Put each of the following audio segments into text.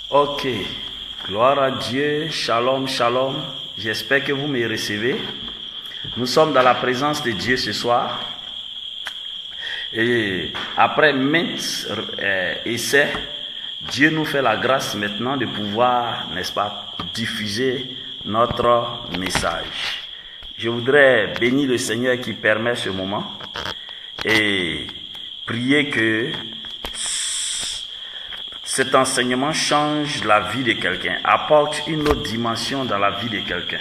Ok, gloire à Dieu, shalom, shalom. J'espère que vous me recevez. Nous sommes dans la présence de Dieu ce soir. Et après maintes essais, Dieu nous fait la grâce maintenant de pouvoir, n'est-ce pas, diffuser notre message. Je voudrais bénir le Seigneur qui permet ce moment et prier que cet enseignement change la vie de quelqu'un, apporte une autre dimension dans la vie de quelqu'un.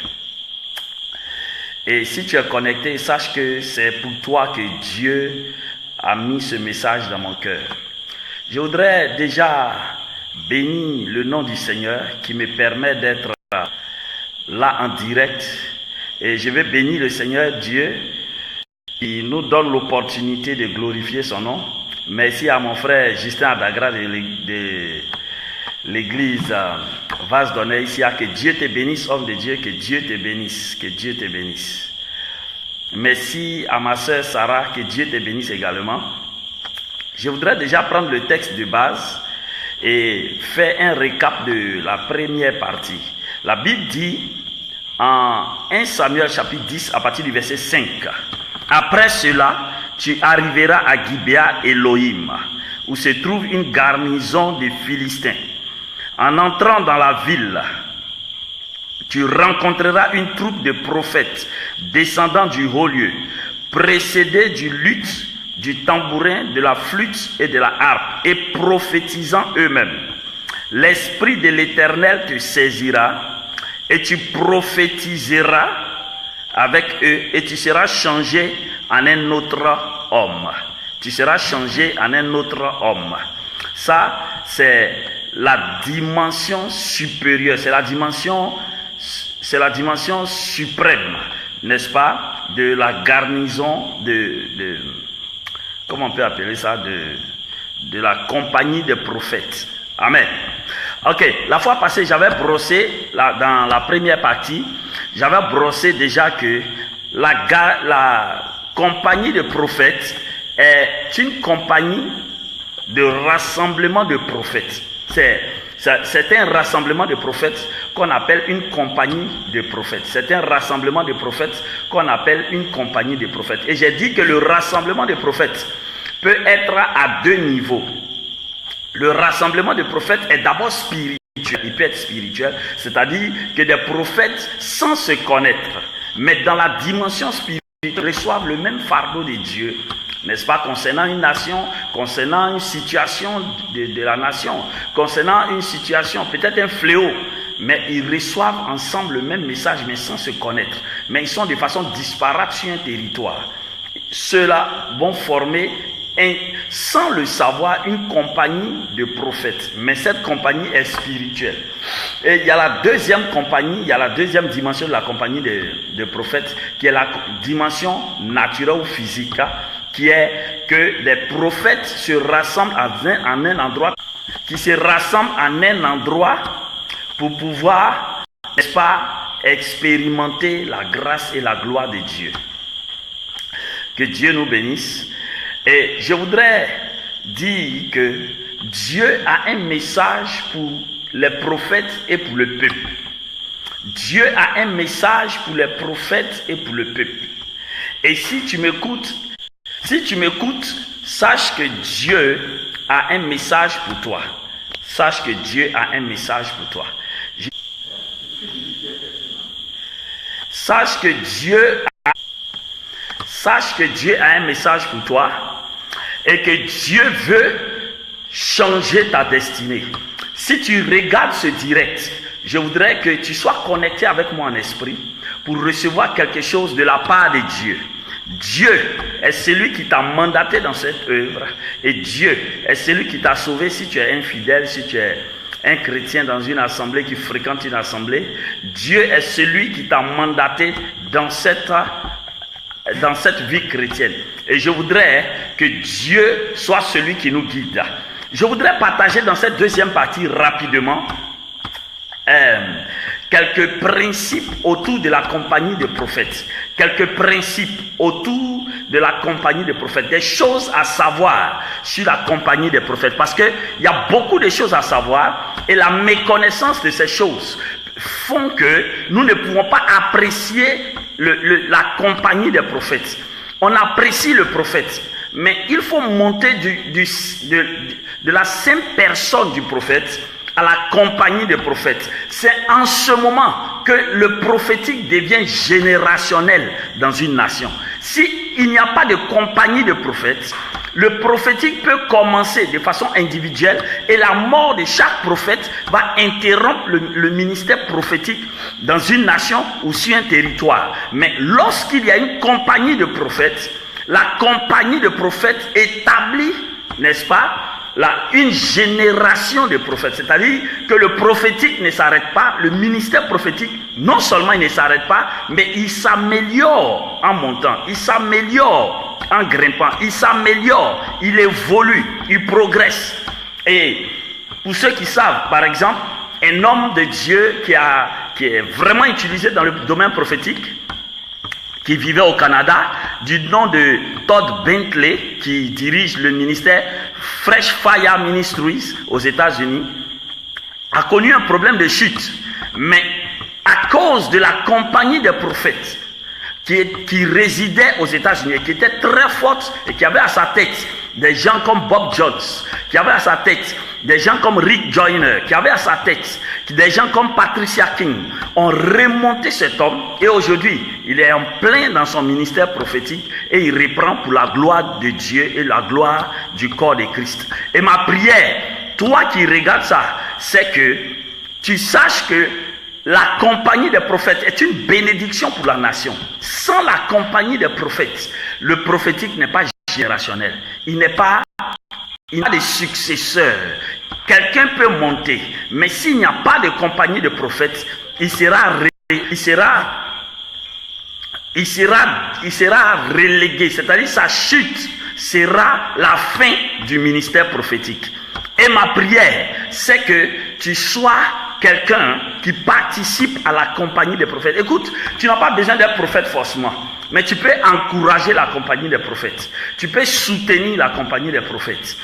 Et si tu es connecté, sache que c'est pour toi que Dieu a mis ce message dans mon cœur. Je voudrais déjà bénir le nom du Seigneur qui me permet d'être là en direct. Et je vais bénir le Seigneur Dieu qui nous donne l'opportunité de glorifier son nom. Merci à mon frère Justin Adagra de l'église Vase d'Honneur ici. Que Dieu te bénisse, homme de Dieu, que Dieu te bénisse, que Dieu te bénisse. Merci à ma soeur Sarah, que Dieu te bénisse également. Je voudrais déjà prendre le texte de base et faire un récap de la première partie. La Bible dit en 1 Samuel chapitre 10 à partir du verset 5. Après cela, tu arriveras à Gibea Elohim, où se trouve une garnison de Philistins. En entrant dans la ville, tu rencontreras une troupe de prophètes descendant du haut lieu, précédés du luth, du tambourin, de la flûte et de la harpe, et prophétisant eux-mêmes. L'Esprit de l'Éternel te saisira, et tu prophétiseras avec eux, et tu seras changé en un autre homme. Tu seras changé en un autre homme. Ça, c'est la dimension supérieure, c'est la dimension suprême, n'est-ce pas, de la garnison de comment on peut appeler ça, de la compagnie des prophètes. Amen. Ok, la fois passée, j'avais brossé, dans la première partie, j'avais brossé déjà que la compagnie de prophètes est une compagnie de rassemblement de prophètes. C'est un rassemblement de prophètes qu'on appelle une compagnie de prophètes. C'est un rassemblement de prophètes qu'on appelle une compagnie de prophètes. Et j'ai dit que le rassemblement de prophètes peut être à deux niveaux. Le rassemblement de prophètes est d'abord spirituel. Il peut être spirituel, c'est-à-dire que des prophètes, sans se connaître, mais dans la dimension spirituelle, reçoivent le même fardeau de Dieu, n'est-ce pas, concernant une nation, concernant une situation de la nation, concernant une situation, peut-être un fléau, mais ils reçoivent ensemble le même message, mais sans se connaître. Mais ils sont de façon disparate sur un territoire. Ceux-là vont former, sans le savoir, une compagnie de prophètes. Mais cette compagnie est spirituelle. Et il y a la deuxième compagnie, il y a la deuxième dimension de la compagnie de prophètes, qui est la dimension naturelle ou physique, qui est que les prophètes se rassemblent en un endroit, qui se rassemblent en un endroit pour pouvoir, n'est-ce pas, expérimenter la grâce et la gloire de Dieu. Que Dieu nous bénisse. Et je voudrais dire que Dieu a un message pour les prophètes et pour le peuple. Dieu a un message pour les prophètes et pour le peuple. Et si tu m'écoutes, sache que Dieu a un message pour toi. Sache que Dieu a un message pour toi. Sache que Dieu a un message pour toi et que Dieu veut changer ta destinée. Si tu regardes ce direct, je voudrais que tu sois connecté avec moi en esprit pour recevoir quelque chose de la part de Dieu. Dieu est celui qui t'a mandaté dans cette œuvre et Dieu est celui qui t'a sauvé si tu es infidèle, si tu es un chrétien dans une assemblée, qui fréquente une assemblée. Dieu est celui qui t'a mandaté dans cette vie chrétienne. Et je voudrais que Dieu soit celui qui nous guide. Je voudrais partager dans cette deuxième partie rapidement quelques principes autour de la compagnie des prophètes. Quelques principes autour de la compagnie des prophètes. Des choses à savoir sur la compagnie des prophètes. Parce qu'il y a beaucoup de choses à savoir, Et la méconnaissance de ces choses font que nous ne pouvons pas apprécier la compagnie des prophètes. On apprécie le prophète, mais il faut monter de la simple personne du prophète à la compagnie des prophètes. C'est en ce moment que le prophétique devient générationnel dans une nation. S'il n'y a pas de compagnie de prophètes, le prophétique peut commencer de façon individuelle et la mort de chaque prophète va interrompre le ministère prophétique dans une nation ou sur un territoire. Mais lorsqu'il y a une compagnie de prophètes, la compagnie de prophètes établit, n'est-ce pas, une génération de prophètes. C'est-à-dire que le prophétique ne s'arrête pas, le ministère prophétique, non seulement il ne s'arrête pas, mais il s'améliore en montant, il s'améliore en grimpant, il s'améliore, il évolue, il progresse. Et pour ceux qui savent, par exemple, un homme de Dieu qui est vraiment utilisé dans le domaine prophétique, qui vivait au Canada, du nom de Todd Bentley, qui dirige le ministère Fresh Fire Ministries aux États-Unis, a connu un problème de chute. Mais à cause de la compagnie des prophètes qui résidait aux États-Unis, qui était très forte et qui avait à sa tête des gens comme Bob Jones, qui avait à sa tête des gens comme Rick Joyner, qui avait à sa tête des gens comme Patricia King, ont remonté cet homme et aujourd'hui, il est en plein dans son ministère prophétique et il reprend pour la gloire de Dieu et la gloire du corps de Christ. Et ma prière, toi qui regardes ça, c'est que tu saches que la compagnie des prophètes est une bénédiction pour la nation. Sans la compagnie des prophètes, le prophétique n'est pas générationnel. Il n'a pas de successeur. Quelqu'un peut monter, mais s'il n'y a pas de compagnie de prophètes, il sera relégué. C'est-à-dire sa chute sera la fin du ministère prophétique. Et ma prière, c'est que tu sois quelqu'un qui participe à la compagnie des prophètes. Écoute, tu n'as pas besoin d'être prophète forcément, mais tu peux encourager la compagnie des prophètes. Tu peux soutenir la compagnie des prophètes.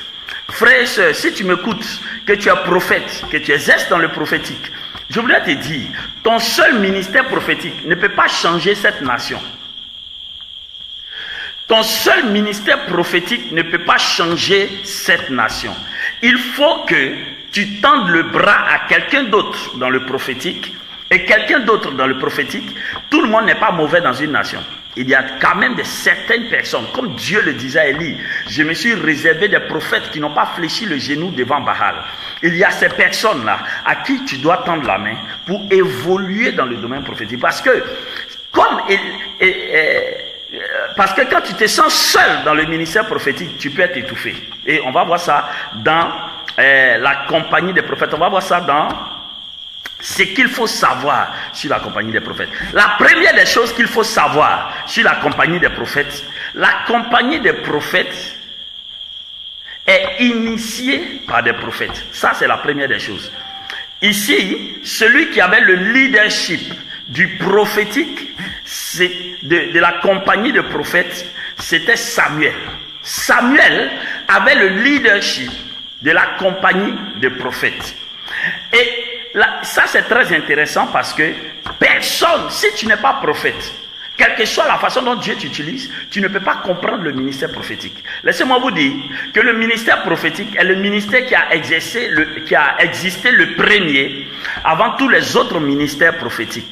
Frères et sœurs, si tu m'écoutes, que tu es prophète, que tu exerces dans le prophétique, je voudrais te dire, ton seul ministère prophétique ne peut pas changer cette nation. Ton seul ministère prophétique ne peut pas changer cette nation. Il faut que tu tendes le bras à quelqu'un d'autre dans le prophétique et quelqu'un d'autre dans le prophétique. Tout le monde n'est pas mauvais dans une nation. Il y a quand même certaines personnes, comme Dieu le disait à Élie, je me suis réservé des prophètes qui n'ont pas fléchi le genou devant Baal. Il y a ces personnes-là à qui tu dois tendre la main pour évoluer dans le domaine prophétique. Parce que quand tu te sens seul dans le ministère prophétique, tu peux être étouffé. Et on va voir ça dans la compagnie des prophètes. On va voir ça dans ce qu'il faut savoir sur la compagnie des prophètes. La première des choses qu'il faut savoir sur la compagnie des prophètes, la compagnie des prophètes est initiée par des prophètes. Ça, c'est la première des choses. Ici, celui qui avait le leadership du prophétique, de la compagnie de prophètes, c'était Samuel. Samuel avait le leadership de la compagnie de prophètes. Et là, ça c'est très intéressant parce que personne, si tu n'es pas prophète, quelle que soit la façon dont Dieu t'utilise, tu ne peux pas comprendre le ministère prophétique. Laissez-moi vous dire que le ministère prophétique est le ministère qui a existé le premier avant tous les autres ministères prophétiques,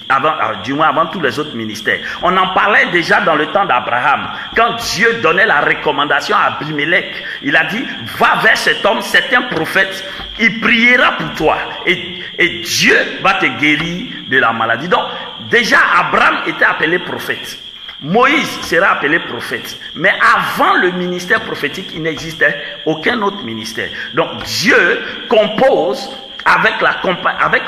du moins avant tous les autres ministères. On en parlait déjà dans le temps d'Abraham. Quand Dieu donnait la recommandation à Abimelech, il a dit, va vers cet homme, c'est un prophète, il priera pour toi et Dieu va te guérir de la maladie. Donc, déjà, Abraham était appelé prophète. Moïse sera appelé prophète. Mais avant le ministère prophétique, il n'existait aucun autre ministère. Donc, Dieu compose avec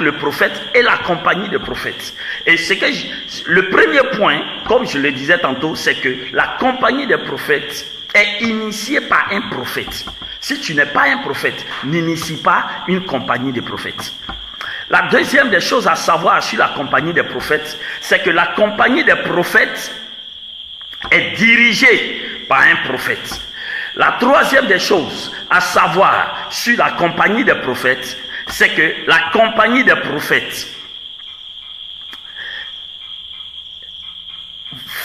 le prophète et la compagnie de prophètes. Et le premier point, comme je le disais tantôt, c'est que la compagnie des prophètes est initiée par un prophète. Si tu n'es pas un prophète, n'initie pas une compagnie de prophètes. La deuxième des choses à savoir sur la compagnie des prophètes, c'est que la compagnie des prophètes est dirigée par un prophète. La troisième des choses à savoir sur la compagnie des prophètes, c'est que la compagnie des prophètes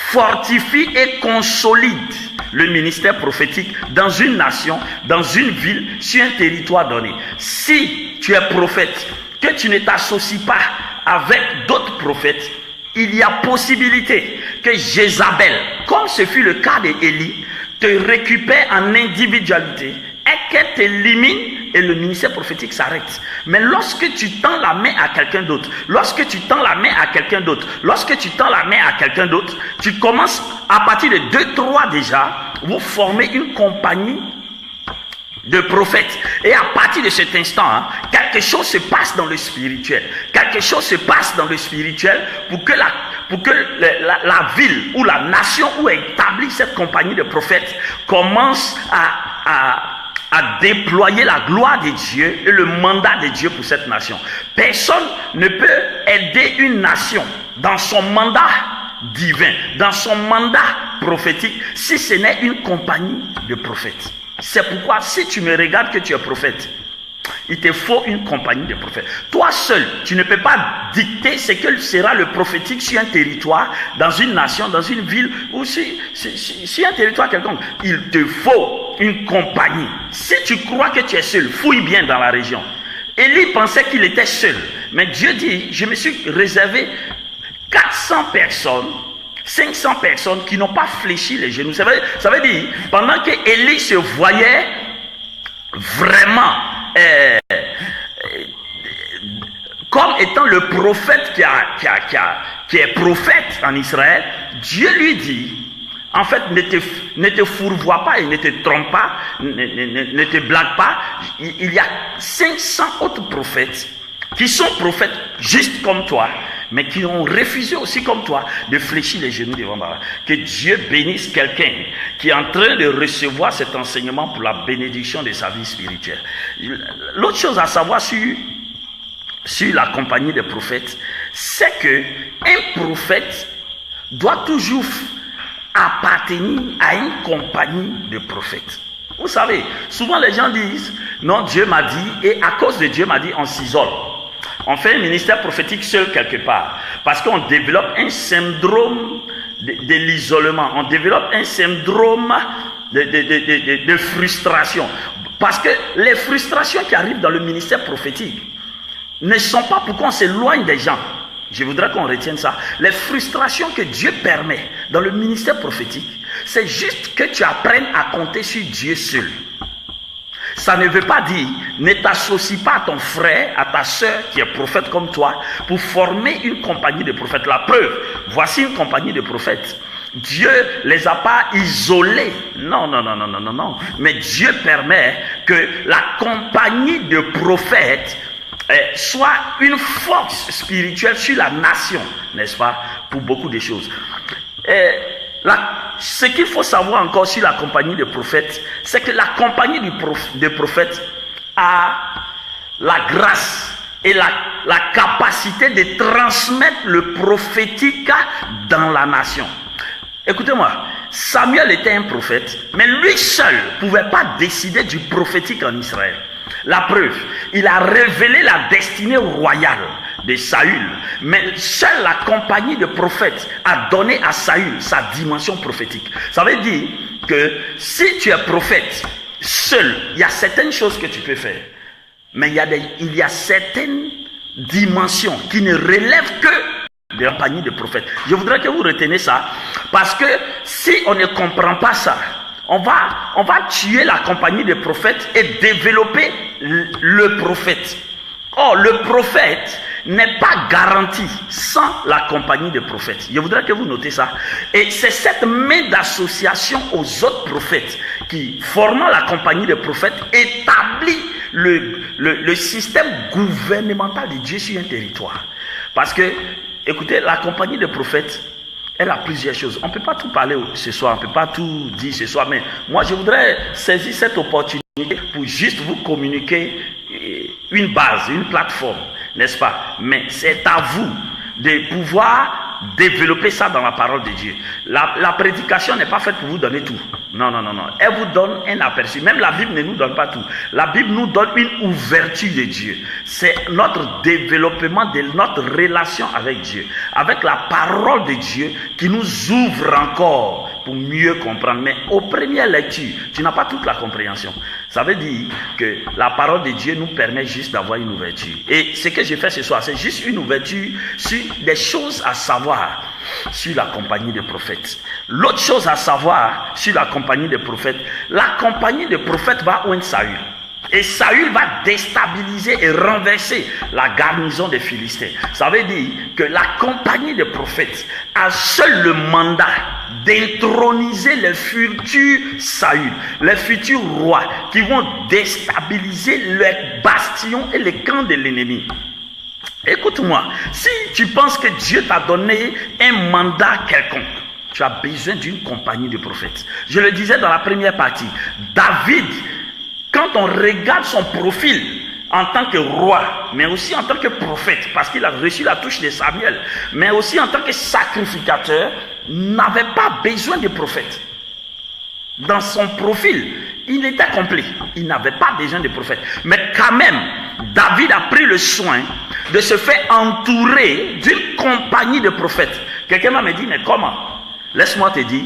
fortifie et consolide le ministère prophétique dans une nation, dans une ville, sur un territoire donné. Si tu es prophète, que tu ne t'associes pas avec d'autres prophètes, il y a possibilité que Jézabel, comme ce fut le cas d'Élie, te récupère en individualité et qu'elle t'élimine et le ministère prophétique s'arrête. Mais lorsque tu tends la main à quelqu'un d'autre, tu commences à partir de 2-3 déjà, vous formez une compagnie de prophètes. Et à partir de cet instant, quelque chose se passe dans le spirituel. Pour que la ville ou la nation où est établie cette compagnie de prophètes commence à déployer la gloire de Dieu et le mandat de Dieu pour cette nation. Personne ne peut aider une nation dans son mandat divin, dans son mandat prophétique, si ce n'est une compagnie de prophètes. C'est pourquoi si tu me regardes que tu es prophète, il te faut une compagnie de prophètes. Toi seul, tu ne peux pas dicter ce que sera le prophétique sur un territoire, dans une nation, dans une ville ou sur un territoire quelconque. Il te faut une compagnie. Si tu crois que tu es seul, fouille bien dans la région. Élie pensait qu'il était seul, mais Dieu dit, je me suis réservé 400 personnes, 500 personnes qui n'ont pas fléchi les genoux. Ça veut dire, pendant que Élie se voyait vraiment comme étant le prophète qui est prophète en Israël, Dieu lui dit, en fait, ne te fourvoie pas et ne te trompe pas, ne te blague pas. Il y a 500 autres prophètes qui sont prophètes juste comme toi, mais qui ont refusé aussi comme toi de fléchir les genoux devant Allah. Que Dieu bénisse quelqu'un qui est en train de recevoir cet enseignement pour la bénédiction de sa vie spirituelle. L'autre chose à savoir sur la compagnie des prophètes, c'est que un prophète doit toujours appartenir à une compagnie de prophètes. Vous savez, souvent les gens disent, non, Dieu m'a dit, et à cause de Dieu m'a dit, on s'isole. On fait un ministère prophétique seul quelque part, parce qu'on développe un syndrome de l'isolement, on développe un syndrome de frustration. Parce que les frustrations qui arrivent dans le ministère prophétique ne sont pas pour qu'on s'éloigne des gens. Je voudrais qu'on retienne ça. Les frustrations que Dieu permet dans le ministère prophétique, c'est juste que tu apprennes à compter sur Dieu seul. Ça ne veut pas dire, ne t'associe pas à ton frère, à ta soeur qui est prophète comme toi, pour former une compagnie de prophètes. La preuve, voici une compagnie de prophètes. Dieu ne les a pas isolés. Non. Mais Dieu permet que la compagnie de prophètes soit une force spirituelle sur la nation, n'est-ce pas, pour beaucoup de choses. Ce qu'il faut savoir encore sur la compagnie de prophètes, c'est que la compagnie des prophètes a la grâce et la capacité de transmettre le prophétique dans la nation. Écoutez-moi, Samuel était un prophète, mais lui seul ne pouvait pas décider du prophétique en Israël. La preuve, il a révélé la destinée royale de Saül, mais seule la compagnie de prophètes a donné à Saül sa dimension prophétique. Ça veut dire que si tu es prophète, seul, il y a certaines choses que tu peux faire, mais il y a certaines dimensions qui ne relèvent que de la compagnie de prophètes. Je voudrais que vous reteniez ça, parce que si on ne comprend pas ça, on va tuer la compagnie des prophètes et développer le prophète. Or, le prophète n'est pas garanti sans la compagnie des prophètes. Je voudrais que vous notez ça. Et c'est cette main d'association aux autres prophètes qui, formant la compagnie des prophètes, établit le système gouvernemental de Dieu sur un territoire. Parce que, écoutez, la compagnie des prophètes, elle a plusieurs choses. On ne peut pas tout parler ce soir, on ne peut pas tout dire ce soir, mais moi je voudrais saisir cette opportunité pour juste vous communiquer une base, une plateforme, n'est-ce pas? Mais c'est à vous de pouvoir développer ça dans la parole de Dieu. La prédication n'est pas faite pour vous donner tout. Non. Elle vous donne un aperçu. Même la Bible ne nous donne pas tout. La Bible nous donne une ouverture de Dieu. C'est notre développement de notre relation avec Dieu. Avec la parole de Dieu qui nous ouvre encore pour mieux comprendre. Mais aux premières lectures, tu n'as pas toute la compréhension. Ça veut dire que la parole de Dieu nous permet juste d'avoir une ouverture. Et ce que j'ai fait ce soir, c'est juste une ouverture sur des choses à savoir sur la compagnie des prophètes. L'autre chose à savoir sur la compagnie des prophètes, la compagnie des prophètes va oindre Saül. Et Saül va déstabiliser et renverser la garnison des Philistins. Ça veut dire que la compagnie des prophètes a seul le mandat d'introniser les futurs Saül, les futurs rois qui vont déstabiliser les bastions et les camps de l'ennemi. Écoute-moi, si tu penses que Dieu t'a donné un mandat quelconque, tu as besoin d'une compagnie de prophètes. Je le disais dans la première partie, David, quand on regarde son profil en tant que roi, mais aussi en tant que prophète, parce qu'il a reçu la touche de Samuel, mais aussi en tant que sacrificateur, n'avait pas besoin de prophète. Dans son profil, il était complet. Il n'avait pas besoin de prophète. Mais quand même, David a pris le soin de se faire entourer d'une compagnie de prophètes. Quelqu'un m'a dit, mais comment? Laisse-moi te dire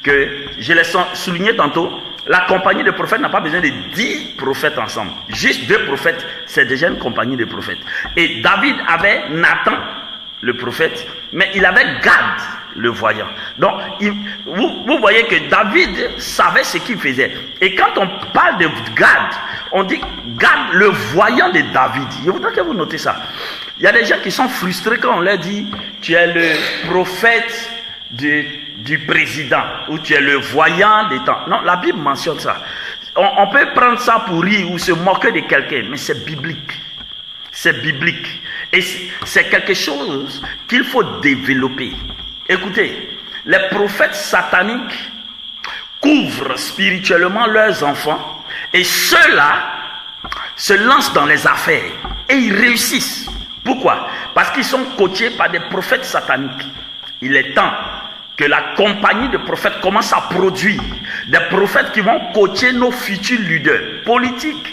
que, je l'ai souligné tantôt, la compagnie de prophètes n'a pas besoin de 10 prophètes ensemble. Juste 2 prophètes, c'est déjà une compagnie de prophètes. Et David avait Nathan, le prophète, mais il avait Gad, le voyant. Donc, vous voyez que David savait ce qu'il faisait. Et quand on parle de Gad, on dit Gad, le voyant de David. Je voudrais que vous notez ça. Il y a des gens qui sont frustrés quand on leur dit tu es le prophète du président ou tu es le voyant des temps. Non, la Bible mentionne ça. On peut prendre ça pour rire ou se moquer de quelqu'un, mais c'est biblique. C'est biblique. Et c'est quelque chose qu'il faut développer. Écoutez, les prophètes sataniques couvrent spirituellement leurs enfants et ceux-là se lancent dans les affaires et ils réussissent. Pourquoi? Parce qu'ils sont coachés par des prophètes sataniques. Il est temps que la compagnie de prophètes commence à produire des prophètes qui vont coacher nos futurs leaders politiques,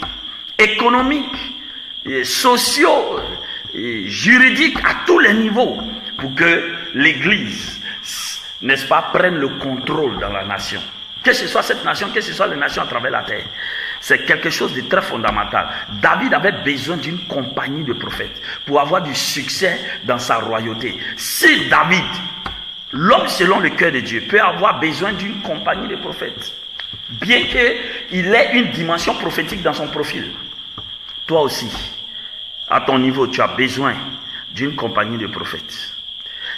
économiques, sociaux, juridiques, à tous les niveaux, pour que l'Église, n'est-ce pas, prenne le contrôle dans la nation. Que ce soit cette nation, que ce soit les nations à travers la terre. C'est quelque chose de très fondamental. David avait besoin d'une compagnie de prophètes pour avoir du succès dans sa royauté. Si David, l'homme selon le cœur de Dieu, peut avoir besoin d'une compagnie de prophètes, bien qu'il ait une dimension prophétique dans son profil, toi aussi, à ton niveau, tu as besoin d'une compagnie de prophètes.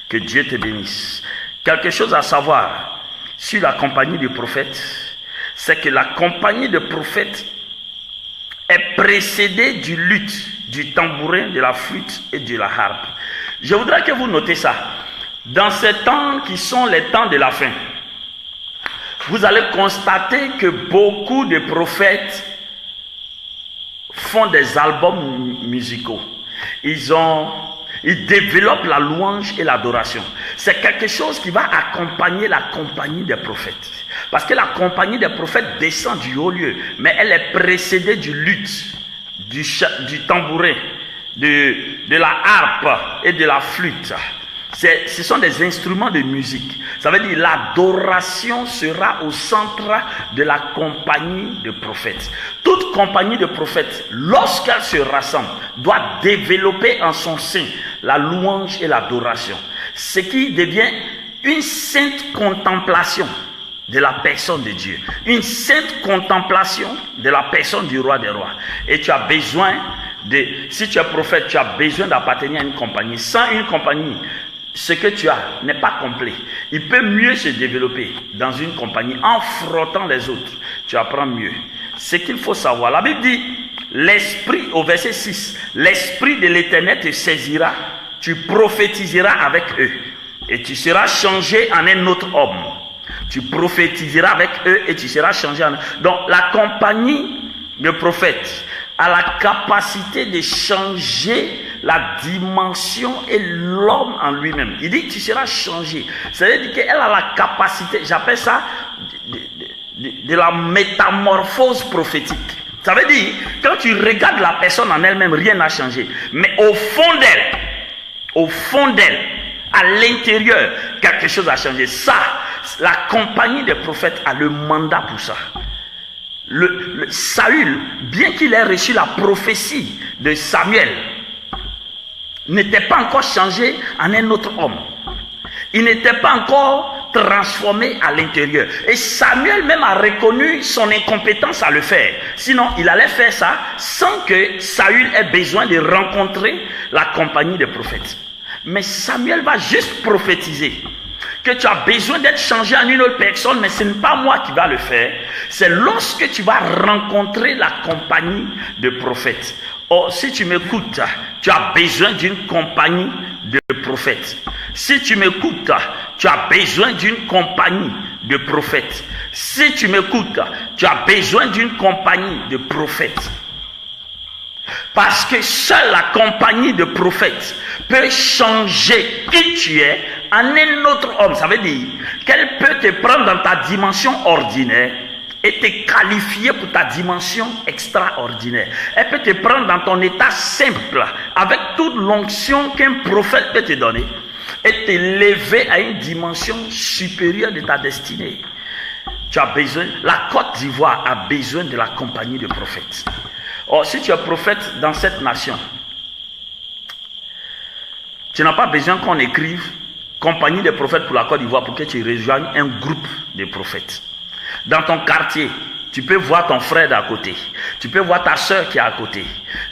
Que Dieu te bénisse. Quelque chose à savoir sur la compagnie de prophètes, c'est que la compagnie de prophètes est précédée du luth, du tambourin, de la flûte et de la harpe. Je voudrais que vous notez ça. Dans ces temps qui sont les temps de la fin, vous allez constater que beaucoup de prophètes font des albums musicaux. Ils développent la louange et l'adoration. C'est quelque chose qui va accompagner la compagnie des prophètes. Parce que la compagnie des prophètes descend du haut lieu, mais elle est précédée du luth, du tambourin, de la harpe et de la flûte. Ce sont des instruments de musique. Ça veut dire l'adoration sera au centre de la compagnie de prophètes. Toute compagnie de prophètes, lorsqu'elle se rassemble, doit développer en son sein la louange et l'adoration. Ce qui devient une sainte contemplation de la personne de Dieu. Une sainte contemplation de la personne du roi des rois. Et tu as besoin si tu es prophète, tu as besoin d'appartenir à une compagnie. Sans une compagnie, ce que tu as n'est pas complet. Il peut mieux se développer dans une compagnie en frottant les autres. Tu apprends mieux. Ce qu'il faut savoir, la Bible dit, l'esprit, au verset 6, l'esprit de l'Éternel te saisira, tu prophétiseras avec eux et tu seras changé en un autre homme. Tu prophétiseras avec eux et tu seras changé en... Donc la compagnie de prophètes a la capacité de changer la dimension et l'homme en lui-même. Il dit tu seras changé. Ça veut dire qu'elle a la capacité, j'appelle ça de la métamorphose prophétique. Ça veut dire, quand tu regardes la personne en elle-même, rien n'a changé. Mais au fond d'elle, à l'intérieur, quelque chose a changé. Ça, la compagnie des prophètes a le mandat pour ça. Saül, bien qu'il ait reçu la prophétie de Samuel, n'était pas encore changé en un autre homme. Il n'était pas encore transformé à l'intérieur. Et Samuel même a reconnu son incompétence à le faire. Sinon, il allait faire ça sans que Saül ait besoin de rencontrer la compagnie des prophètes. Mais Samuel va juste prophétiser que tu as besoin d'être changé en une autre personne, mais ce n'est pas moi qui va le faire. C'est lorsque tu vas rencontrer la compagnie de prophètes. Oh, si tu m'écoutes, tu as besoin d'une compagnie de prophètes. Si tu m'écoutes, tu as besoin d'une compagnie de prophètes. Si tu m'écoutes, tu as besoin d'une compagnie de prophètes. Parce que seule la compagnie de prophètes peut changer qui tu es en un autre homme. Ça veut dire qu'elle peut te prendre dans ta dimension ordinaire et te qualifier pour ta dimension extraordinaire. Elle peut te prendre dans ton état simple avec toute l'onction qu'un prophète peut te donner et t'élever à une dimension supérieure de ta destinée. Tu as besoin, la Côte d'Ivoire a besoin de la compagnie de prophètes. Or, si tu es prophète dans cette nation, tu n'as pas besoin qu'on écrive compagnie des prophètes pour la Côte d'Ivoire pour que tu rejoignes un groupe de prophètes. Dans ton quartier, tu peux voir ton frère d'à côté. Tu peux voir ta soeur qui est à côté.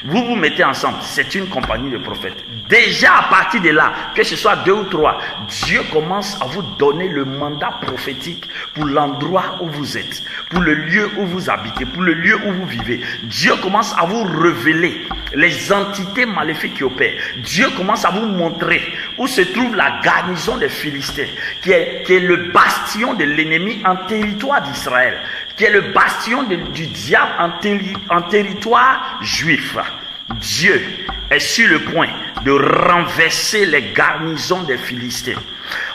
Vous vous mettez ensemble. C'est une compagnie de prophètes. Déjà à partir de là, que ce soit 2 ou 3, Dieu commence à vous donner le mandat prophétique pour l'endroit où vous êtes, pour le lieu où vous habitez, pour le lieu où vous vivez. Dieu commence à vous révéler les entités maléfiques qui opèrent. Dieu commence à vous montrer où se trouve la garnison des Philistins, qui est le bastion de l'ennemi en territoire d'Israël, qui est le bastion du diable en territoire juif. Dieu est sur le point de renverser les garnisons des Philistins.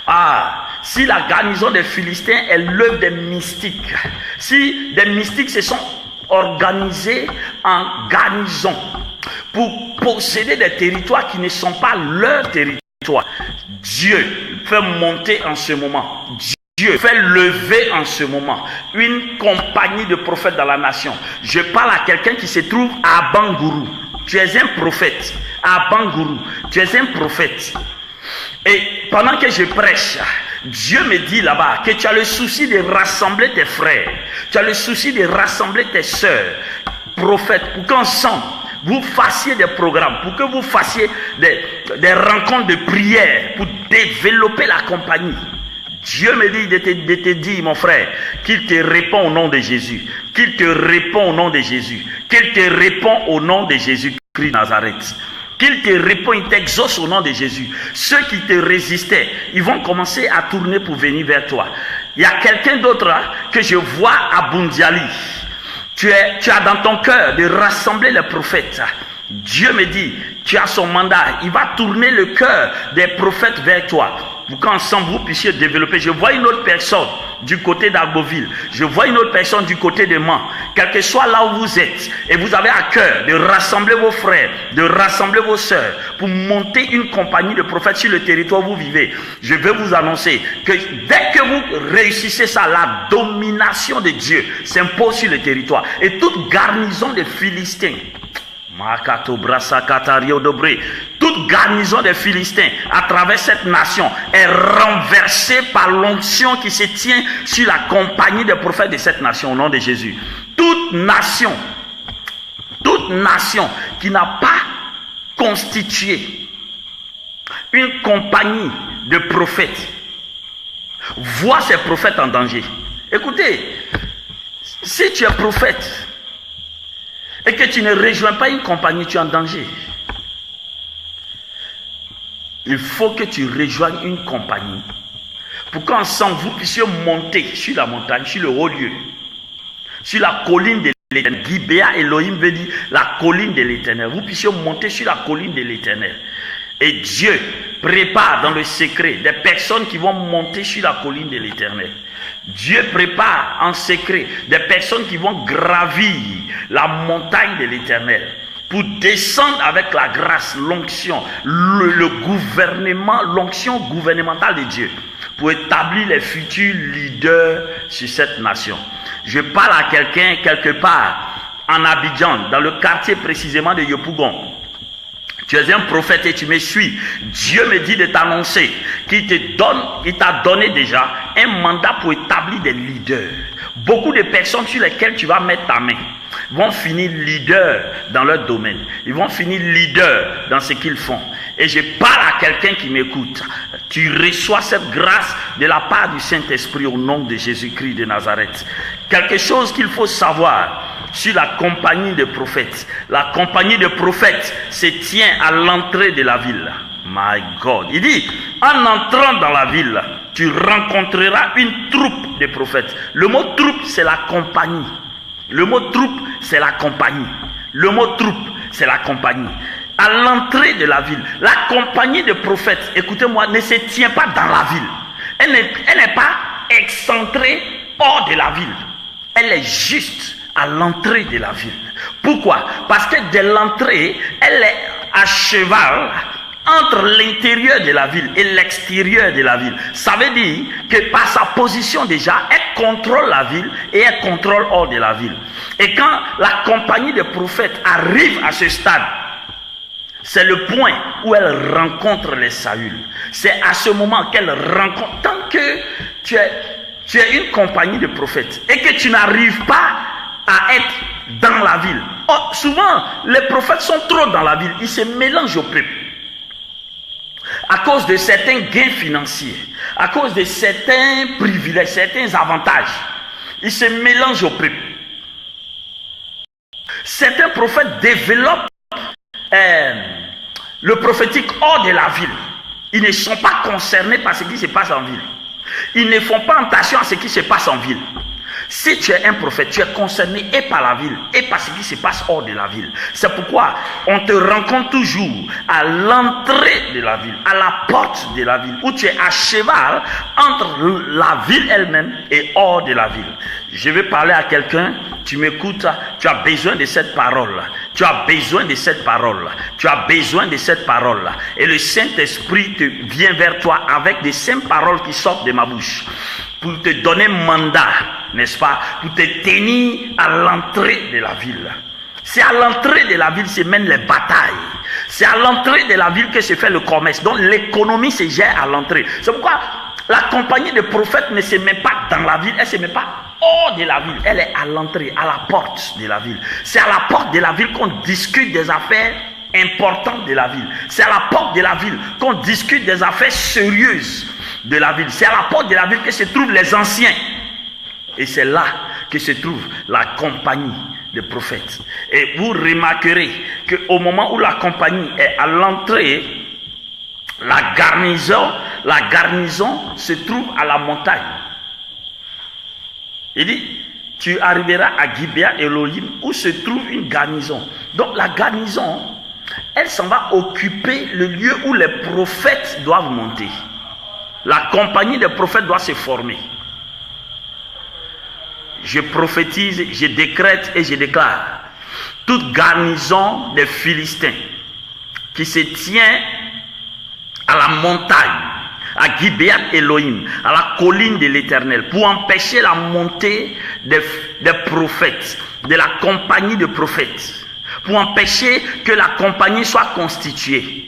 Ah, si la garnison des Philistins est l'œuvre des mystiques, si des mystiques se sont organisés en garnison pour posséder des territoires qui ne sont pas leurs territoires, Dieu fait monter en ce moment, Dieu fait lever en ce moment une compagnie de prophètes dans la nation. Je parle à quelqu'un qui se trouve à Bangourou. Tu es un prophète. À Bangourou, tu es un prophète. Et pendant que je prêche, Dieu me dit là-bas que tu as le souci de rassembler tes frères. Tu as le souci de rassembler tes sœurs, prophètes, pour qu'ensemble, vous fassiez des programmes, pour que vous fassiez des rencontres de prière, pour développer la compagnie. Dieu me dit de te dire, mon frère, qu'il te répond au nom de Jésus. Qu'il te répond au nom de Jésus. Qu'il te répond au nom de Jésus-Christ de Nazareth. Qu'il te répond, il t'exauce au nom de Jésus. Ceux qui te résistaient, ils vont commencer à tourner pour venir vers toi. Il y a quelqu'un d'autre là, que je vois à Bundiali. Tu as dans ton cœur de rassembler les prophètes. Dieu me dit, tu as son mandat. Il va tourner le cœur des prophètes vers toi, pour qu'ensemble vous puissiez développer. Je vois une autre personne du côté d'Arboville. Je vois une autre personne du côté de Mans. Quel que soit là où vous êtes, et vous avez à cœur de rassembler vos frères, de rassembler vos sœurs, pour monter une compagnie de prophètes sur le territoire où vous vivez. Je vais vous annoncer que dès que vous réussissez ça, la domination de Dieu s'impose sur le territoire. Et toute garnison des Philistins, toute garnison des Philistins à travers cette nation est renversée par l'onction qui se tient sur la compagnie des prophètes de cette nation au nom de Jésus. Toute nation qui n'a pas constitué une compagnie de prophètes voit ces prophètes en danger. Écoutez, si tu es prophète et que tu ne rejoins pas une compagnie, tu es en danger. Il faut que tu rejoignes une compagnie pour qu'ensemble vous puissiez monter sur la montagne, sur le haut lieu, sur la colline de l'Éternel. Gibéa Elohim veut dire la colline de l'Éternel. Vous puissiez monter sur la colline de l'Éternel. Et Dieu prépare dans le secret des personnes qui vont monter sur la colline de l'Éternel. Dieu prépare en secret des personnes qui vont gravir la montagne de l'Éternel pour descendre avec la grâce, l'onction, le gouvernement, l'onction gouvernementale de Dieu pour établir les futurs leaders sur cette nation. Je parle à quelqu'un quelque part en Abidjan, dans le quartier précisément de Yopougon. Tu es un prophète et tu me suis. Dieu me dit de t'annoncer qu'il t'a donné déjà un mandat pour établir des leaders. Beaucoup de personnes sur lesquelles tu vas mettre ta main vont finir leaders dans leur domaine. Ils vont finir leaders dans ce qu'ils font. Et je parle à quelqu'un qui m'écoute. Tu reçois cette grâce de la part du Saint-Esprit au nom de Jésus-Christ de Nazareth. Quelque chose qu'il faut savoir sur la compagnie des prophètes. La compagnie des prophètes se tient à l'entrée de la ville. My God. Il dit, en entrant dans la ville, tu rencontreras une troupe de prophètes. Le mot troupe, c'est la compagnie. Le mot troupe, c'est la compagnie. Le mot troupe, c'est la compagnie. À l'entrée de la ville, la compagnie de prophètes, écoutez-moi, ne se tient pas dans la ville. Elle n'est pas excentrée hors de la ville. Elle est juste à l'entrée de la ville. Pourquoi? Parce que de l'entrée, elle est à cheval entre l'intérieur de la ville et l'extérieur de la ville. Ça veut dire que par sa position déjà, elle contrôle la ville et elle contrôle hors de la ville. Et quand la compagnie des prophètes arrive à ce stade, c'est le point où elle rencontre les Saül. C'est à ce moment qu'elle rencontre. Tant que tu es une compagnie de prophètes et que tu n'arrives pas à être dans la ville. Oh, souvent, les prophètes sont trop dans la ville. Ils se mélangent au peuple. À cause de certains gains financiers, à cause de certains privilèges, certains avantages, ils se mélangent au peuple. Certains prophètes développent le prophétique hors de la ville. Ils ne sont pas concernés par ce qui se passe en ville. Ils ne font pas attention à ce qui se passe en ville. Si tu es un prophète, tu es concerné et par la ville et par ce qui se passe hors de la ville. C'est pourquoi on te rencontre toujours à l'entrée de la ville, à la porte de la ville, où tu es à cheval entre la ville elle-même et hors de la ville. Je vais parler à quelqu'un, tu m'écoutes, tu as besoin de cette parole. Tu as besoin de cette parole. Tu as besoin de cette parole. Et le Saint-Esprit vient vers toi avec des saintes paroles qui sortent de ma bouche. Pour te donner mandat, n'est-ce pas? Pour te tenir à l'entrée de la ville. C'est à l'entrée de la ville se mènent les batailles. C'est à l'entrée de la ville que se fait le commerce. Donc l'économie se gère à l'entrée. C'est pourquoi la compagnie de prophètes ne se met pas dans la ville. Elle ne se met pas hors de la ville. Elle est à l'entrée, à la porte de la ville. C'est à la porte de la ville qu'on discute des affaires importantes de la ville. C'est à la porte de la ville qu'on discute des affaires sérieuses de la ville. C'est à la porte de la ville que se trouvent les anciens. Et c'est là que se trouve la compagnie des prophètes. Et vous remarquerez qu'au moment où la compagnie est à l'entrée, la garnison se trouve à la montagne. Il dit, tu arriveras à Gibea Elohim où se trouve une garnison. Donc la garnison, elle s'en va occuper le lieu où les prophètes doivent monter. La compagnie des prophètes doit se former. Je prophétise, je décrète et je déclare. Toute garnison des Philistins qui se tient à la montagne, à Gibea Elohim, à la colline de l'Éternel, pour empêcher la montée des prophètes, de la compagnie de prophètes, pour empêcher que la compagnie soit constituée.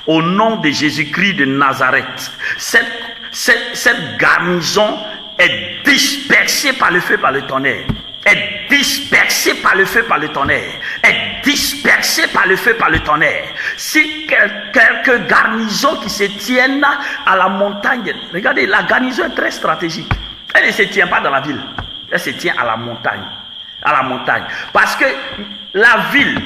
Au nom de Jésus-Christ de Nazareth, cette garnison est dispersée par le feu, par le tonnerre. Est dispersée par le feu, par le tonnerre. Est dispersée par le feu, par le tonnerre. Si quelques garnisons qui se tiennent à la montagne, regardez, la garnison est très stratégique. Elle ne se tient pas dans la ville. Elle se tient à la montagne. À la montagne. Parce que la ville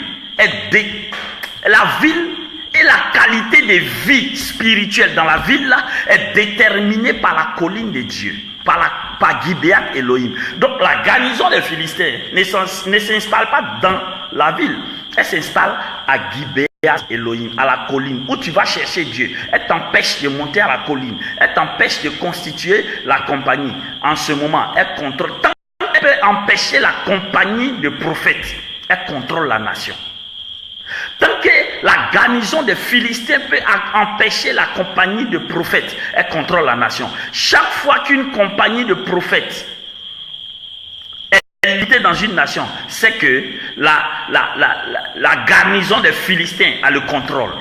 et la qualité de vie spirituelle dans la ville là, est déterminée par la colline de Dieu, par Gibea Elohim. Donc la garnison des Philistins ne s'installe pas dans la ville, elle s'installe à Gibea Elohim, à la colline, où tu vas chercher Dieu. Elle t'empêche de monter à la colline. Elle t'empêche de constituer la compagnie. En ce moment, elle contrôle. Tant qu'elle peut empêcher la compagnie de prophètes, elle contrôle la nation. Tant que la garnison des Philistins peut empêcher la compagnie de prophètes, elle contrôle la nation. Chaque fois qu'une compagnie de prophètes est dans une nation, c'est que la garnison des Philistins a le contrôle.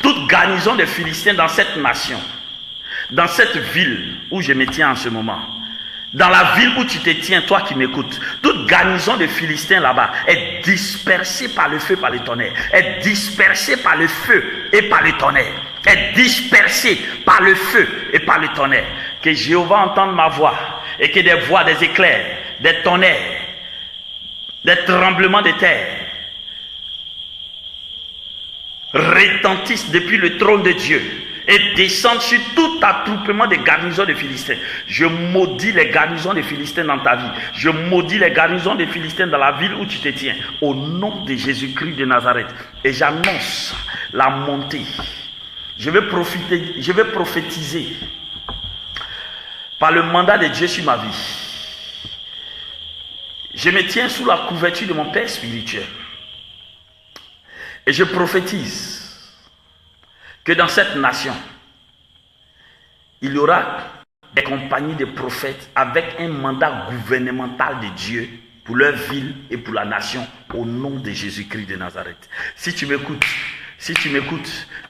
Toute garnison des Philistins dans cette nation, dans cette ville où je me tiens en ce moment, dans la ville où tu te tiens, toi qui m'écoutes, toute garnison de Philistins là-bas est dispersée par le feu, par le tonnerre. Est dispersée par le feu et par le tonnerre. Est dispersée par le feu et par le tonnerre. Que Jéhovah entende ma voix et que des voix, des éclairs, des tonnerres, des tremblements de terre retentissent depuis le trône de Dieu et descendent sur tout attroupement des garnisons des Philistins. Je maudis les garnisons des Philistins dans ta vie. Je maudis les garnisons des Philistins dans la ville où tu te tiens. Au nom de Jésus-Christ de Nazareth. Et j'annonce la montée. Je vais prophétiser par le mandat de Dieu sur ma vie. Je me tiens sous la couverture de mon Père spirituel. Et je prophétise que dans cette nation, il y aura des compagnies de prophètes avec un mandat gouvernemental de Dieu pour leur ville et pour la nation, au nom de Jésus-Christ de Nazareth. Si tu m'écoutes,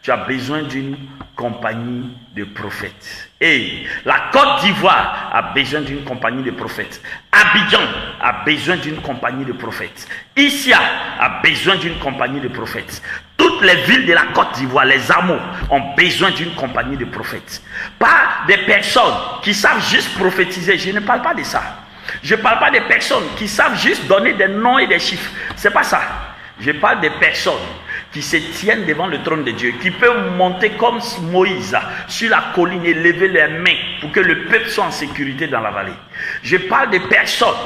tu as besoin d'une compagnie de prophètes. Et la Côte d'Ivoire a besoin d'une compagnie de prophètes. Abidjan a besoin d'une compagnie de prophètes. Issia a besoin d'une compagnie de prophètes. Toutes les villes de la Côte d'Ivoire, les hameaux, ont besoin d'une compagnie de prophètes. Pas des personnes qui savent juste prophétiser. Je ne parle pas de ça. Je ne parle pas des personnes qui savent juste donner des noms et des chiffres. Ce n'est pas ça. Je parle des personnes qui se tiennent devant le trône de Dieu, qui peuvent monter comme Moïse sur la colline et lever les mains pour que le peuple soit en sécurité dans la vallée. Je parle des personnes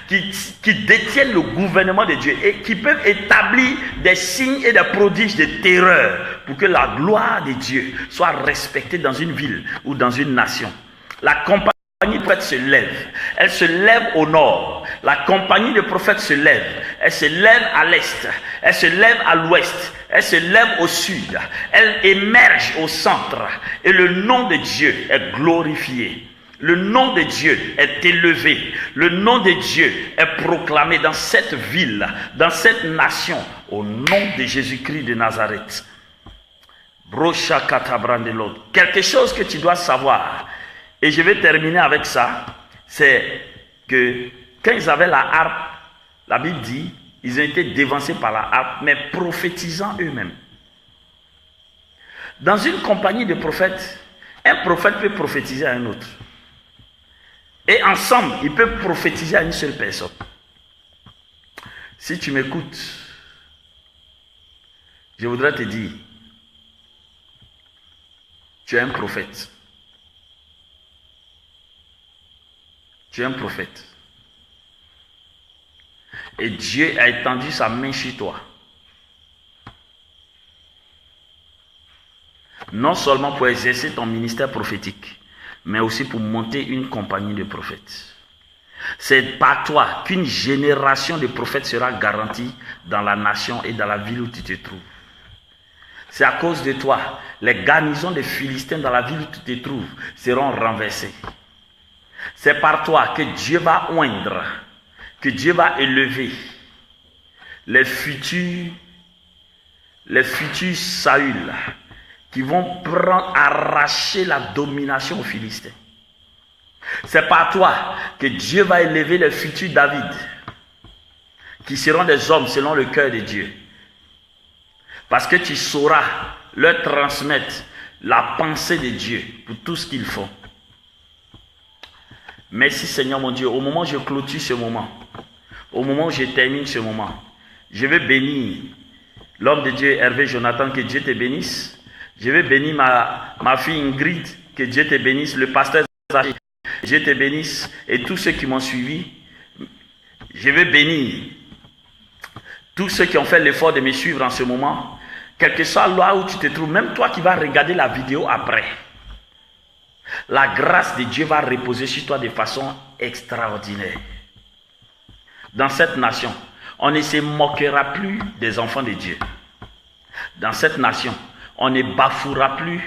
qui détiennent le gouvernement de Dieu et qui peuvent établir des signes et des prodiges de terreur pour que la gloire de Dieu soit respectée dans une ville ou dans une nation. La compagnie de prophètes se lève. Elle se lève au nord. La compagnie de prophètes se lève. Elle se lève à l'est. Elle se lève à l'ouest. Elle se lève au sud. Elle émerge au centre. Et le nom de Dieu est glorifié. Le nom de Dieu est élevé. Le nom de Dieu est proclamé dans cette ville, dans cette nation, au nom de Jésus-Christ de Nazareth. Quelque chose que tu dois savoir. Et je vais terminer avec ça, c'est que quand ils avaient la harpe, la Bible dit, ils ont été dévancés par la harpe, mais prophétisant eux-mêmes. Dans une compagnie de prophètes, un prophète peut prophétiser à un autre. Et ensemble, ils peuvent prophétiser à une seule personne. Si tu m'écoutes, je voudrais te dire, tu es un prophète. Tu es un prophète. Et Dieu a étendu sa main sur toi. Non seulement pour exercer ton ministère prophétique, mais aussi pour monter une compagnie de prophètes. C'est par toi qu'une génération de prophètes sera garantie dans la nation et dans la ville où tu te trouves. C'est à cause de toi, les garnisons des Philistins dans la ville où tu te trouves seront renversées. C'est par toi que Dieu va oindre, que Dieu va élever les futurs Saül qui vont arracher la domination aux Philistins. C'est par toi que Dieu va élever les futurs David qui seront des hommes selon le cœur de Dieu. Parce que tu sauras leur transmettre la pensée de Dieu pour tout ce qu'ils font. Merci Seigneur mon Dieu. Au moment où je clôture ce moment, au moment où je termine ce moment, je vais bénir l'homme de Dieu Hervé Jonathan, que Dieu te bénisse. Je vais bénir ma fille Ingrid, que Dieu te bénisse. Le pasteur Zaché, que Dieu te bénisse. Et tous ceux qui m'ont suivi, je vais bénir Tous ceux qui ont fait l'effort de me suivre en ce moment, quel que soit là où tu te trouves, même toi qui vas regarder la vidéo après, la grâce de Dieu va reposer sur toi de façon extraordinaire. Dans cette nation, on ne se moquera plus des enfants de Dieu. Dans cette nation, on ne bafouera plus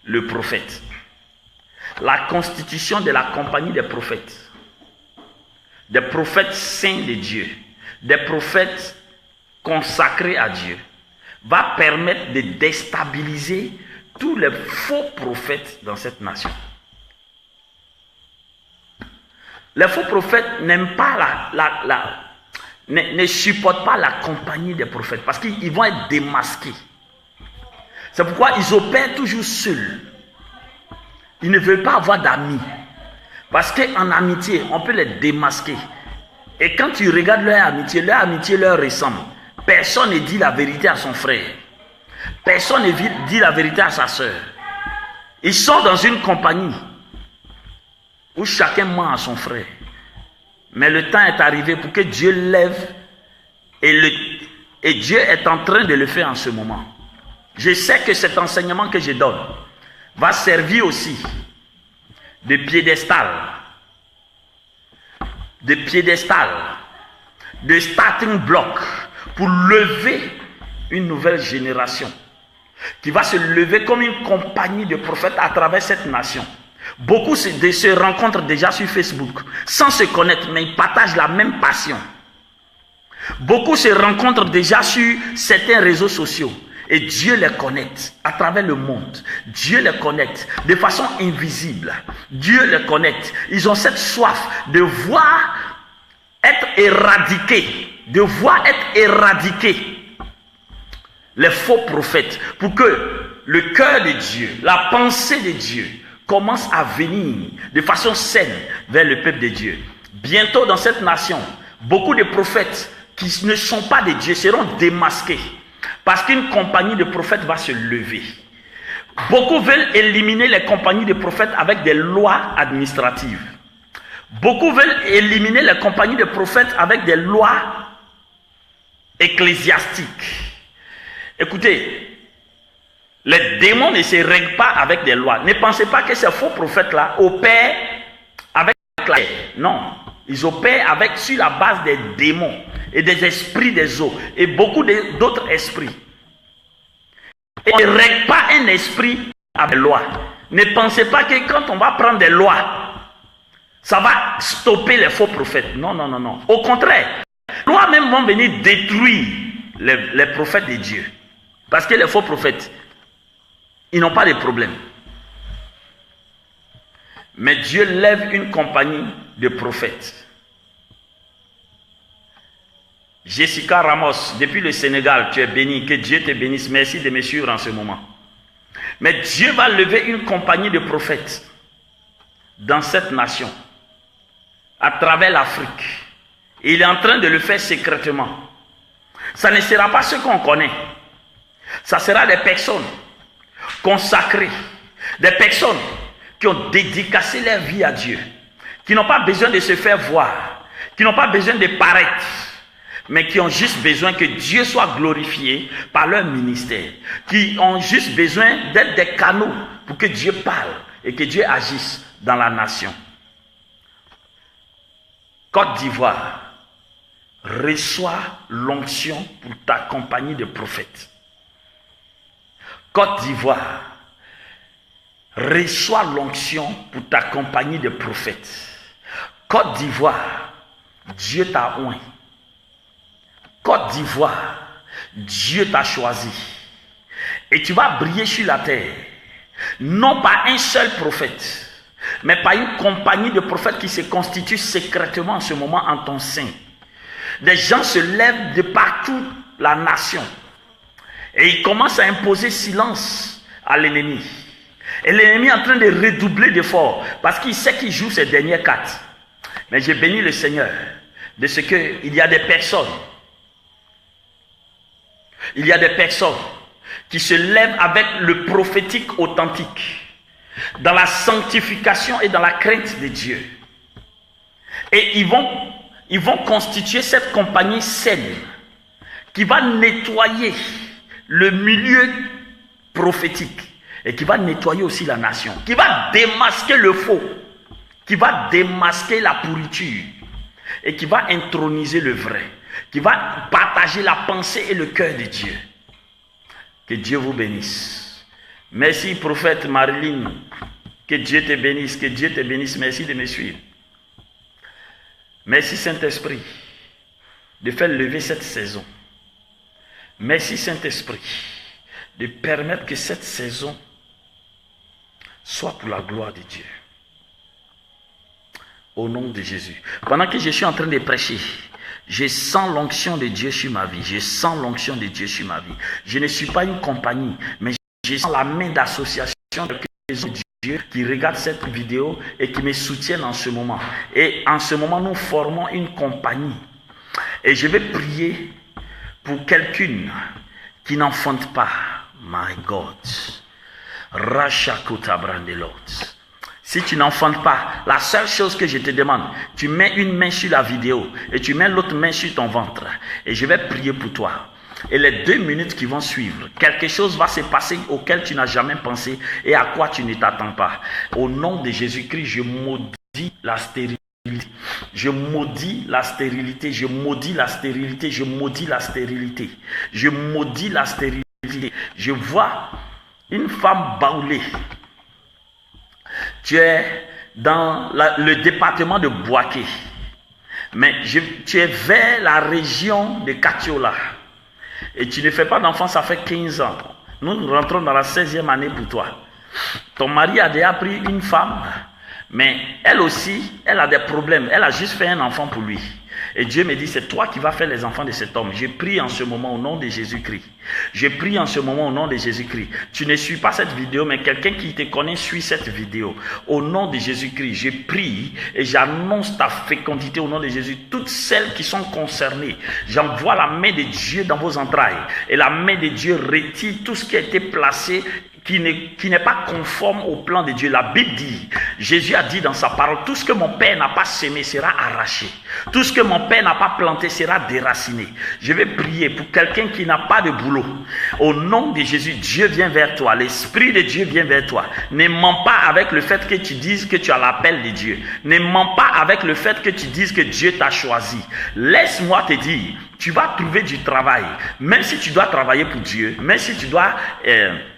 le prophète. La constitution de la compagnie des prophètes saints de Dieu, des prophètes consacrés à Dieu, va permettre de déstabiliser tous les faux prophètes dans cette nation. Les faux prophètes n'aiment pas ne supportent pas la compagnie des prophètes parce qu'ils vont être démasqués. C'est pourquoi ils opèrent toujours seuls. Ils ne veulent pas avoir d'amis. Parce qu'en amitié, on peut les démasquer. Et quand tu regardes leur amitié leur ressemble. Personne ne dit la vérité à son frère. Personne ne dit la vérité à sa soeur. Ils sont dans une compagnie où chacun ment à son frère. Mais le temps est arrivé pour que Dieu lève et Dieu est en train de le faire en ce moment. Je sais que cet enseignement que je donne va servir aussi de piédestal, de starting block pour lever une nouvelle génération qui va se lever comme une compagnie de prophètes à travers cette nation. Beaucoup se rencontrent déjà sur Facebook sans se connaître, mais ils partagent la même passion. Beaucoup se rencontrent déjà sur certains réseaux sociaux et Dieu les connecte à travers le monde. Dieu les connecte de façon invisible. Dieu les connecte. Ils ont cette soif de voir être éradiqués, les faux prophètes, pour que le cœur de Dieu, la pensée de Dieu commence à venir de façon saine vers le peuple de Dieu. Bientôt dans cette nation, beaucoup de prophètes qui ne sont pas de Dieu seront démasqués parce qu'une compagnie de prophètes va se lever. Beaucoup veulent éliminer les compagnies de prophètes avec des lois administratives. Beaucoup veulent éliminer les compagnies de prophètes avec des lois ecclésiastiques. Écoutez, les démons ne se règlent pas avec des lois. Ne pensez pas que ces faux prophètes-là opèrent avec la... Non, ils opèrent sur la base des démons et des esprits des eaux et beaucoup d'autres esprits. Et ne règle pas un esprit avec des lois. Ne pensez pas que quand on va prendre des lois, ça va stopper les faux prophètes. Non, non, non, non. Au contraire, les lois même vont venir détruire les prophètes de Dieu. Parce que les faux prophètes, ils n'ont pas de problème. Mais Dieu lève une compagnie de prophètes. Jessica Ramos, depuis le Sénégal, tu es bénie. Que Dieu te bénisse. Merci de me suivre en ce moment. Mais Dieu va lever une compagnie de prophètes dans cette nation, à travers l'Afrique. Et il est en train de le faire secrètement. Ça ne sera pas ce qu'on connaît. Ça sera des personnes consacrées, des personnes qui ont dédicacé leur vie à Dieu, qui n'ont pas besoin de se faire voir, qui n'ont pas besoin de paraître, mais qui ont juste besoin que Dieu soit glorifié par leur ministère, qui ont juste besoin d'être des canaux pour que Dieu parle et que Dieu agisse dans la nation. Côte d'Ivoire, reçois l'onction pour ta compagnie de prophètes. Côte d'Ivoire, reçois l'onction pour ta compagnie de prophètes. Côte d'Ivoire, Dieu t'a oint. Côte d'Ivoire, Dieu t'a choisi. Et tu vas briller sur la terre. Non pas un seul prophète, mais par une compagnie de prophètes qui se constitue secrètement en ce moment en ton sein. Des gens se lèvent de partout la nation. Et ils commencent à imposer silence à l'ennemi. Et l'ennemi est en train de redoubler d'efforts parce qu'il sait qu'il joue ses dernières cartes. Mais j'ai béni le Seigneur de ce qu'il y a des personnes. Il y a des personnes qui se lèvent avec le prophétique authentique, dans la sanctification et dans la crainte de Dieu. Et ils vont constituer cette compagnie saine qui va nettoyer le milieu prophétique et qui va nettoyer aussi la nation, qui va démasquer le faux, qui va démasquer la pourriture et qui va introniser le vrai, qui va partager la pensée et le cœur de Dieu. Que Dieu vous bénisse. Merci prophète Marilyn, que Dieu te bénisse, que Dieu te bénisse. Merci de me suivre. Merci Saint-Esprit de faire lever cette saison. Merci Saint-Esprit de permettre que cette saison soit pour la gloire de Dieu. Au nom de Jésus. Pendant que je suis en train de prêcher, je sens l'onction de Dieu sur ma vie. Je sens l'onction de Dieu sur ma vie. Je ne suis pas une compagnie, mais je sens la main d'association de Dieu qui regardent cette vidéo et qui me soutiennent en ce moment. Et en ce moment, nous formons une compagnie. Et je vais prier pour quelqu'une qui n'enfante pas. My God. Rachakota Brandelot. Si tu n'enfantes pas, la seule chose que je te demande, tu mets une main sur la vidéo et tu mets l'autre main sur ton ventre. Et je vais prier pour toi. Et les 2 minutes qui vont suivre, quelque chose va se passer auquel tu n'as jamais pensé et à quoi tu ne t'attends pas. Au nom de Jésus-Christ, je maudis la stérilité. Je maudis la stérilité. Je maudis la stérilité. Je maudis la stérilité. Je maudis la stérilité. Je vois une femme baoulée. Tu es dans le département de Boaké, mais tu es vers la région de Katiola. Et tu ne fais pas d'enfant, ça fait 15 ans. Nous rentrons dans la 16e année pour toi. Ton mari a déjà pris une femme, mais elle aussi, elle a des problèmes. Elle a juste fait un enfant pour lui. Et Dieu me dit, c'est toi qui vas faire les enfants de cet homme. Je prie en ce moment au nom de Jésus-Christ. Je prie en ce moment au nom de Jésus-Christ. Tu ne suis pas cette vidéo, mais quelqu'un qui te connaît suit cette vidéo. Au nom de Jésus-Christ, je prie et j'annonce ta fécondité au nom de Jésus. Toutes celles qui sont concernées, j'envoie la main de Dieu dans vos entrailles. Et la main de Dieu retire tout ce qui a été placé qui n'est pas conforme au plan de Dieu. La Bible dit, Jésus a dit dans sa parole, tout ce que mon Père n'a pas semé sera arraché. Tout ce que mon Père n'a pas planté sera déraciné. Je vais prier pour quelqu'un qui n'a pas de boulot. Au nom de Jésus, Dieu vient vers toi. L'Esprit de Dieu vient vers toi. Ne mens pas avec le fait que tu dises que tu as l'appel de Dieu. Ne mens pas avec le fait que tu dises que Dieu t'a choisi. Laisse-moi te dire, tu vas trouver du travail. Même si tu dois travailler pour Dieu, même si tu dois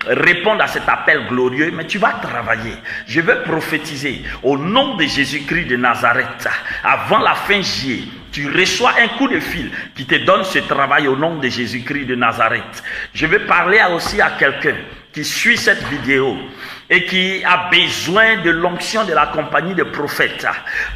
répondre à cet appel glorieux, mais tu vas travailler. Je veux prophétiser au nom de Jésus-Christ de Nazareth. Avant la fin juillet, tu reçois un coup de fil qui te donne ce travail au nom de Jésus-Christ de Nazareth. Je veux parler aussi à quelqu'un qui suit cette vidéo et qui a besoin de l'onction de la compagnie de prophètes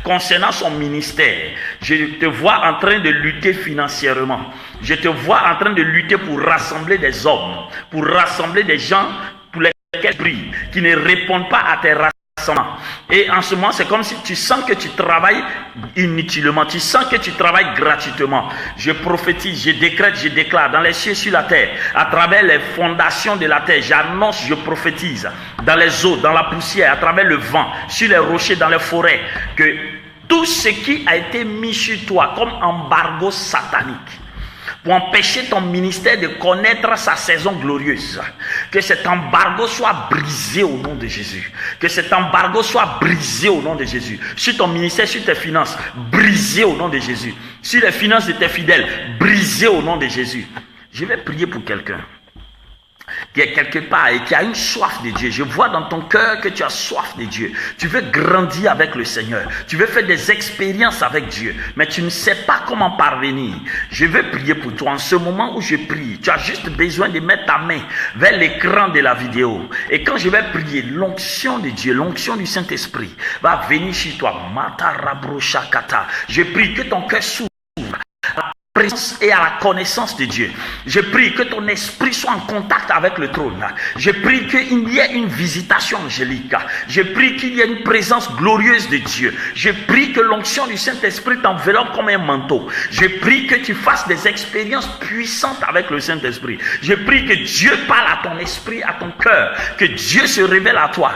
concernant son ministère. Je te vois en train de lutter financièrement. Je te vois en train de lutter pour rassembler des hommes, pour rassembler des gens pour lesquels tu pries, qui ne répondent pas à tes rassemblements. Et en ce moment, c'est comme si tu sens que tu travailles inutilement, tu sens que tu travailles gratuitement. Je prophétise, je décrète, je déclare dans les cieux, sur la terre, à travers les fondations de la terre, j'annonce, je prophétise dans les eaux, dans la poussière, à travers le vent, sur les rochers, dans les forêts, que tout ce qui a été mis sur toi comme embargo satanique, pour empêcher ton ministère de connaître sa saison glorieuse. Que cet embargo soit brisé au nom de Jésus. Que cet embargo soit brisé au nom de Jésus. Sur ton ministère, sur tes finances, brisé au nom de Jésus. Sur les finances de tes fidèles, brisé au nom de Jésus. Je vais prier pour quelqu'un qui est quelque part et qui a une soif de Dieu. Je vois dans ton cœur que tu as soif de Dieu. Tu veux grandir avec le Seigneur. Tu veux faire des expériences avec Dieu. Mais tu ne sais pas comment parvenir. Je veux prier pour toi. En ce moment où je prie, tu as juste besoin de mettre ta main vers l'écran de la vidéo. Et quand je vais prier, l'onction de Dieu, l'onction du Saint-Esprit va venir chez toi. Je prie que ton cœur s'ouvre et à la connaissance de Dieu. Je prie que ton esprit soit en contact avec le trône. Je prie qu'il y ait une visitation angélique. Je prie qu'il y ait une présence glorieuse de Dieu. Je prie que l'onction du Saint-Esprit t'enveloppe comme un manteau. Je prie que tu fasses des expériences puissantes avec le Saint-Esprit. Je prie que Dieu parle à ton esprit, à ton cœur. Que Dieu se révèle à toi.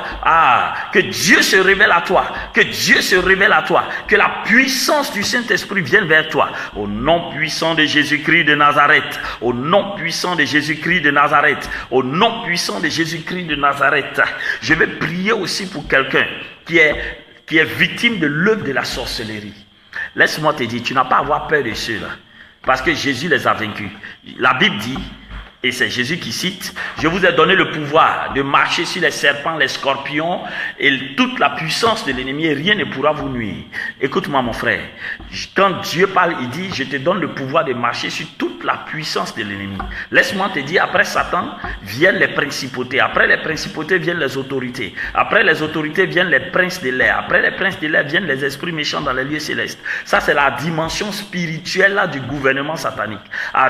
Que Dieu se révèle à toi. Que Dieu se révèle à toi. Que la puissance du Saint-Esprit vienne vers toi. Au nom puissant puissant de Jésus-Christ de Nazareth, au nom puissant de Jésus-Christ de Nazareth, au nom puissant de Jésus-Christ de Nazareth, je vais prier aussi pour quelqu'un qui est victime de l'œuvre de la sorcellerie. Laisse-moi te dire, tu n'as pas à avoir peur de ceux-là, parce que Jésus les a vaincus. La Bible dit, et c'est Jésus qui cite, je vous ai donné le pouvoir de marcher sur les serpents, les scorpions et toute la puissance de l'ennemi et rien ne pourra vous nuire. Écoute-moi mon frère, quand Dieu parle, il dit, je te donne le pouvoir de marcher sur toute la puissance de l'ennemi. Laisse-moi te dire, après Satan viennent les principautés, après les principautés viennent les autorités, après les autorités viennent les princes de l'air, après les princes de l'air viennent les esprits méchants dans les lieux célestes. Ça c'est la dimension spirituelle là, du gouvernement satanique.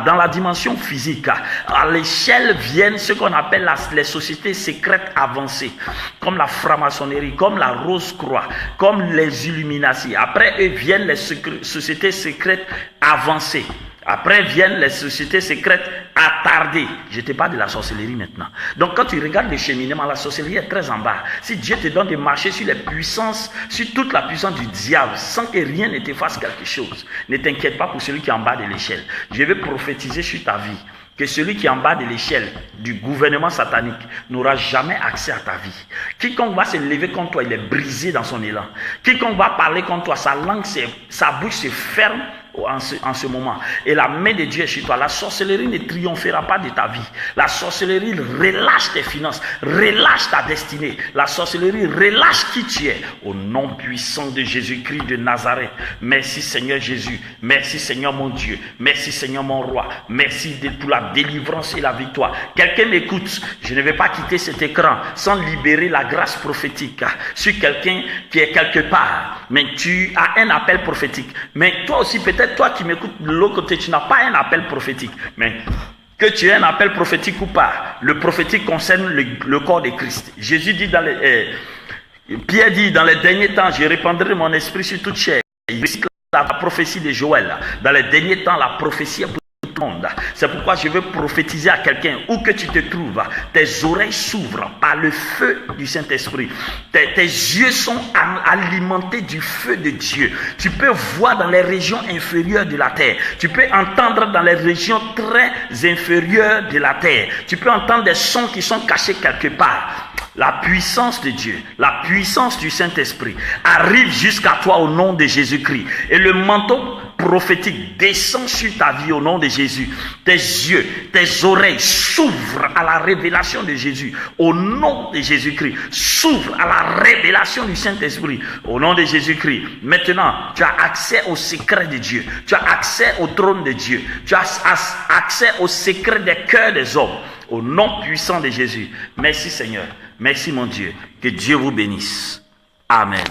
Dans la dimension physique, à l'échelle viennent ce qu'on appelle les sociétés secrètes avancées, comme la franc-maçonnerie, comme la Rose-Croix, comme les Illuminati. Après eux viennent les sociétés secrètes avancées. Après viennent les sociétés secrètes attardées. Je te parle de la sorcellerie maintenant. Donc quand tu regardes le cheminement, la sorcellerie est très en bas. Si Dieu te donne de marcher sur les puissances, sur toute la puissance du diable, sans que rien ne te fasse quelque chose, ne t'inquiète pas pour celui qui est en bas de l'échelle. Je vais prophétiser sur ta vie que celui qui est en bas de l'échelle du gouvernement satanique n'aura jamais accès à ta vie. Quiconque va se lever contre toi, il est brisé dans son élan. Quiconque va parler contre toi, sa langue, sa bouche se ferme en ce moment. Et la main de Dieu est sur toi. La sorcellerie ne triomphera pas de ta vie. La sorcellerie relâche tes finances, relâche ta destinée. La sorcellerie relâche qui tu es. Au nom puissant de Jésus-Christ de Nazareth. Merci Seigneur Jésus. Merci Seigneur mon Dieu. Merci Seigneur mon roi. Merci pour la délivrance et la victoire. Quelqu'un m'écoute. Je ne vais pas quitter cet écran sans libérer la grâce prophétique sur quelqu'un qui est quelque part. Mais tu as un appel prophétique. Mais toi aussi peut-être toi qui m'écoutes de l'autre côté, tu n'as pas un appel prophétique. Mais que tu aies un appel prophétique ou pas, le prophétique concerne le corps de Christ. Jésus dit Pierre dit, dans les derniers temps, je répandrai mon esprit sur toute chair. Il cite la prophétie de Joël. Dans les derniers temps, la prophétie est pour tout le monde. C'est pourquoi je veux prophétiser à quelqu'un, où que tu te trouves, tes oreilles s'ouvrent par le feu du Saint-Esprit. Tes yeux sont alimentés du feu de Dieu. Tu peux voir dans les régions inférieures de la terre. Tu peux entendre dans les régions très inférieures de la terre. Tu peux entendre des sons qui sont cachés quelque part. La puissance de Dieu, la puissance du Saint-Esprit arrive jusqu'à toi au nom de Jésus-Christ. Et le manteau prophétique descend sur ta vie au nom de Jésus. Tes yeux, tes oreilles s'ouvrent à la révélation de Jésus au nom de Jésus-Christ. S'ouvrent à la révélation du Saint-Esprit au nom de Jésus-Christ. Maintenant, tu as accès au secret de Dieu. Tu as accès au trône de Dieu. Tu as accès au secret des cœurs des hommes. Au nom puissant de Jésus. Merci Seigneur. Merci mon Dieu. Que Dieu vous bénisse. Amen.